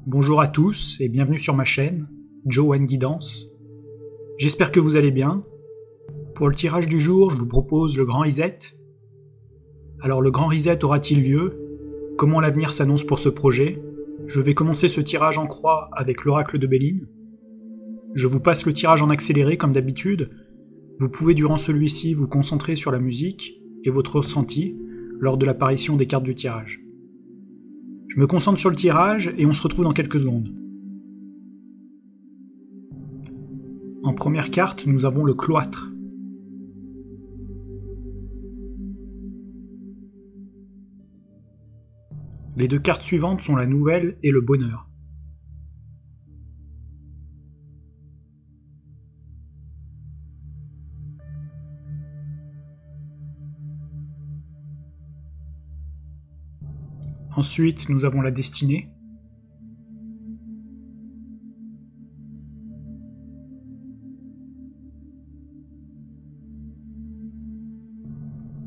Bonjour à tous et bienvenue sur ma chaîne, Joe and Guidance. J'espère que vous allez bien. Pour le tirage du jour, je vous propose le grand reset. Alors le grand reset aura-t-il lieu? Comment l'avenir s'annonce pour ce projet? Je vais commencer ce tirage en croix avec l'oracle de Béline. Je vous passe le tirage en accéléré comme d'habitude. Vous pouvez durant celui-ci vous concentrer sur la musique et votre ressenti lors de l'apparition des cartes du tirage. Je me concentre sur le tirage et on se retrouve dans quelques secondes. En première carte, nous avons le cloître. Les deux cartes suivantes sont la nouvelle et le bonheur. Ensuite, nous avons la destinée.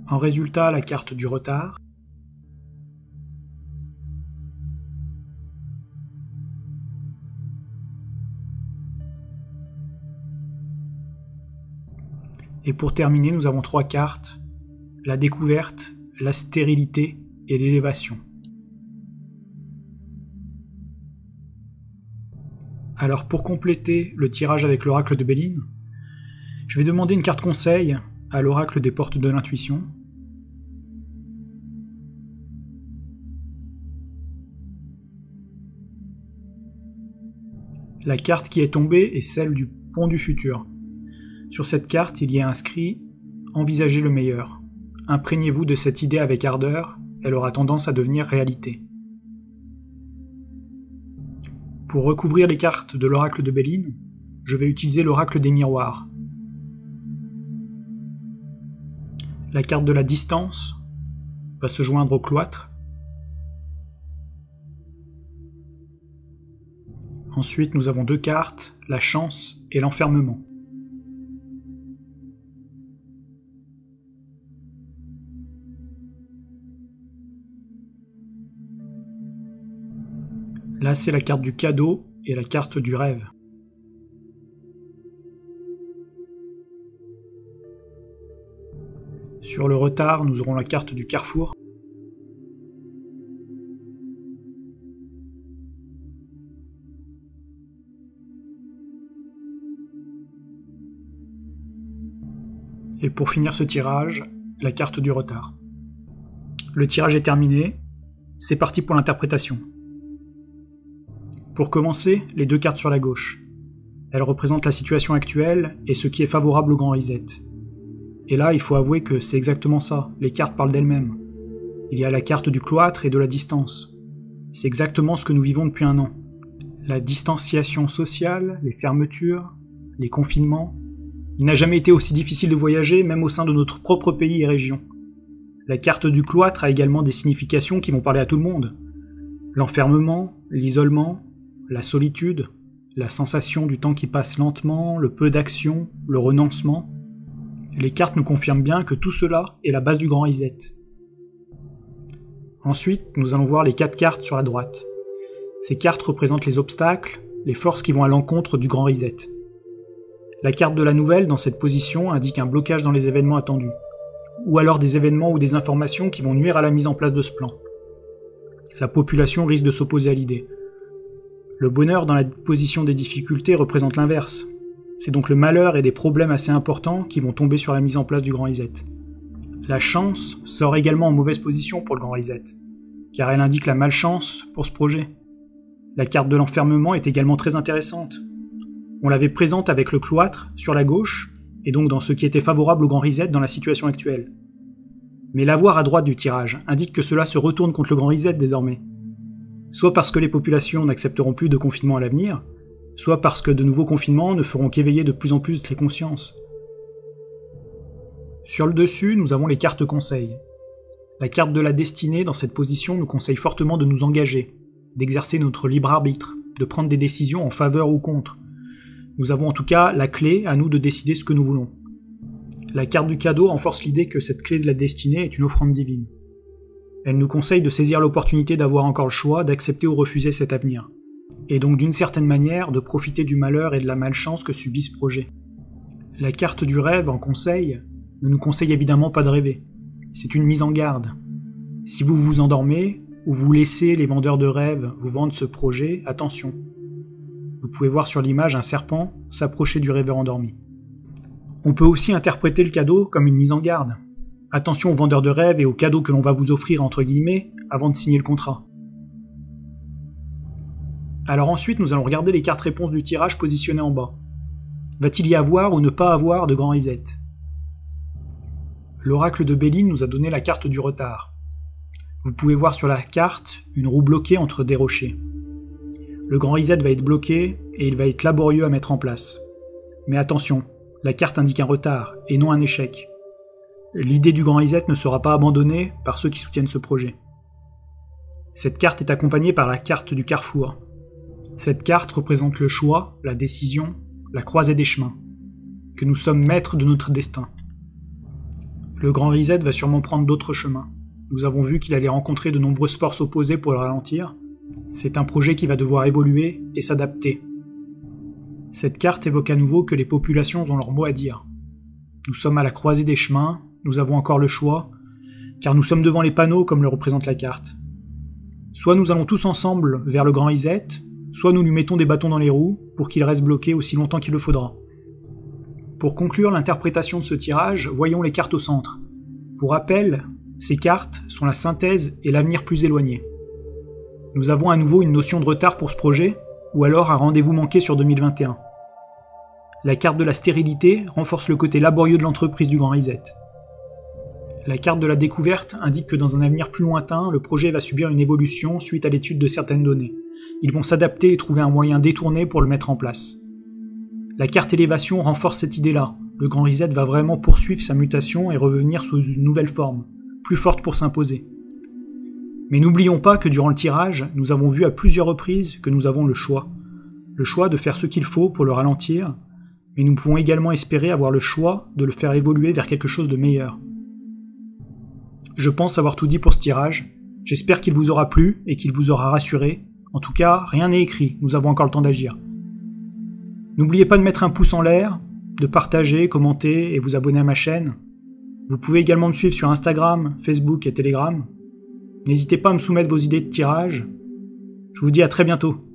En résultat, la carte du retard. Et pour terminer, nous avons trois cartes, la découverte, la stérilité et l'élévation. Alors pour compléter le tirage avec l'oracle de Béline, je vais demander une carte conseil à l'oracle des portes de l'intuition. La carte qui est tombée est celle du pont du futur. Sur cette carte, il y a inscrit « Envisagez le meilleur. Imprégnez-vous de cette idée avec ardeur, elle aura tendance à devenir réalité. » Pour recouvrir les cartes de l'oracle de Béline, je vais utiliser l'oracle des miroirs. La carte de la distance va se joindre au cloître. Ensuite, nous avons deux cartes, la chance et l'enfermement. Là, c'est la carte du cadeau et la carte du rêve. Sur le retard, nous aurons la carte du carrefour. Et pour finir ce tirage, la carte du retard. Le tirage est terminé, c'est parti pour l'interprétation. Pour commencer, les deux cartes sur la gauche. Elles représentent la situation actuelle et ce qui est favorable au grand reset. Et là, il faut avouer que c'est exactement ça, les cartes parlent d'elles-mêmes. Il y a la carte du cloître et de la distance. C'est exactement ce que nous vivons depuis un an. La distanciation sociale, les fermetures, les confinements. Il n'a jamais été aussi difficile de voyager, même au sein de notre propre pays et région. La carte du cloître a également des significations qui vont parler à tout le monde. L'enfermement, l'isolement, la solitude, la sensation du temps qui passe lentement, le peu d'action, le renoncement. Les cartes nous confirment bien que tout cela est la base du grand reset. Ensuite, nous allons voir les quatre cartes sur la droite. Ces cartes représentent les obstacles, les forces qui vont à l'encontre du grand reset. La carte de la nouvelle, dans cette position, indique un blocage dans les événements attendus, ou alors des événements ou des informations qui vont nuire à la mise en place de ce plan. La population risque de s'opposer à l'idée. Le bonheur dans la position des difficultés représente l'inverse. C'est donc le malheur et des problèmes assez importants qui vont tomber sur la mise en place du grand reset. La chance sort également en mauvaise position pour le grand reset, car elle indique la malchance pour ce projet. La carte de l'enfermement est également très intéressante. On l'avait présente avec le cloître sur la gauche, et donc dans ce qui était favorable au grand reset dans la situation actuelle. Mais l'avoir à droite du tirage indique que cela se retourne contre le grand reset désormais. Soit parce que les populations n'accepteront plus de confinement à l'avenir, soit parce que de nouveaux confinements ne feront qu'éveiller de plus en plus les consciences. Sur le dessus, nous avons les cartes conseils. La carte de la destinée dans cette position nous conseille fortement de nous engager, d'exercer notre libre arbitre, de prendre des décisions en faveur ou contre. Nous avons en tout cas la clé à nous de décider ce que nous voulons. La carte du cadeau renforce l'idée que cette clé de la destinée est une offrande divine. Elle nous conseille de saisir l'opportunité d'avoir encore le choix d'accepter ou refuser cet avenir. et donc d'une certaine manière de profiter du malheur et de la malchance que subit ce projet. La carte du rêve en conseil ne nous conseille évidemment pas de rêver. C'est une mise en garde. Si vous vous endormez, ou vous laissez les vendeurs de rêves vous vendre ce projet, attention. Vous pouvez voir sur l'image un serpent s'approcher du rêveur endormi. On peut aussi interpréter le cadeau comme une mise en garde. Attention aux vendeurs de rêves et aux cadeaux que l'on va vous offrir entre guillemets avant de signer le contrat. Alors ensuite, nous allons regarder les cartes réponses du tirage positionnées en bas. Va-t-il y avoir ou ne pas avoir de grand reset? L'oracle de Béline nous a donné la carte du retard. Vous pouvez voir sur la carte une roue bloquée entre des rochers. Le grand reset va être bloqué et il va être laborieux à mettre en place. Mais attention, la carte indique un retard et non un échec. L'idée du grand reset ne sera pas abandonnée par ceux qui soutiennent ce projet. Cette carte est accompagnée par la carte du carrefour. Cette carte représente le choix, la décision, la croisée des chemins, que nous sommes maîtres de notre destin. Le grand reset va sûrement prendre d'autres chemins. Nous avons vu qu'il allait rencontrer de nombreuses forces opposées pour le ralentir. C'est un projet qui va devoir évoluer et s'adapter. Cette carte évoque à nouveau que les populations ont leur mot à dire. Nous sommes à la croisée des chemins, nous avons encore le choix, car nous sommes devant les panneaux comme le représente la carte. Soit nous allons tous ensemble vers le grand reset, soit nous lui mettons des bâtons dans les roues pour qu'il reste bloqué aussi longtemps qu'il le faudra. Pour conclure l'interprétation de ce tirage, voyons les cartes au centre. Pour rappel, ces cartes sont la synthèse et l'avenir plus éloigné. Nous avons à nouveau une notion de retard pour ce projet, ou alors un rendez-vous manqué sur 2021. La carte de la stérilité renforce le côté laborieux de l'entreprise du grand reset. La carte de la découverte indique que dans un avenir plus lointain, le projet va subir une évolution suite à l'étude de certaines données. Ils vont s'adapter et trouver un moyen détourné pour le mettre en place. La carte élévation renforce cette idée-là. Le grand reset va vraiment poursuivre sa mutation et revenir sous une nouvelle forme, plus forte pour s'imposer. Mais n'oublions pas que durant le tirage, nous avons vu à plusieurs reprises que nous avons le choix. Le choix de faire ce qu'il faut pour le ralentir, mais nous pouvons également espérer avoir le choix de le faire évoluer vers quelque chose de meilleur. Je pense avoir tout dit pour ce tirage. J'espère qu'il vous aura plu et qu'il vous aura rassuré. En tout cas, rien n'est écrit, nous avons encore le temps d'agir. N'oubliez pas de mettre un pouce en l'air, de partager, commenter et vous abonner à ma chaîne. Vous pouvez également me suivre sur Instagram, Facebook et Telegram. N'hésitez pas à me soumettre vos idées de tirage. Je vous dis à très bientôt.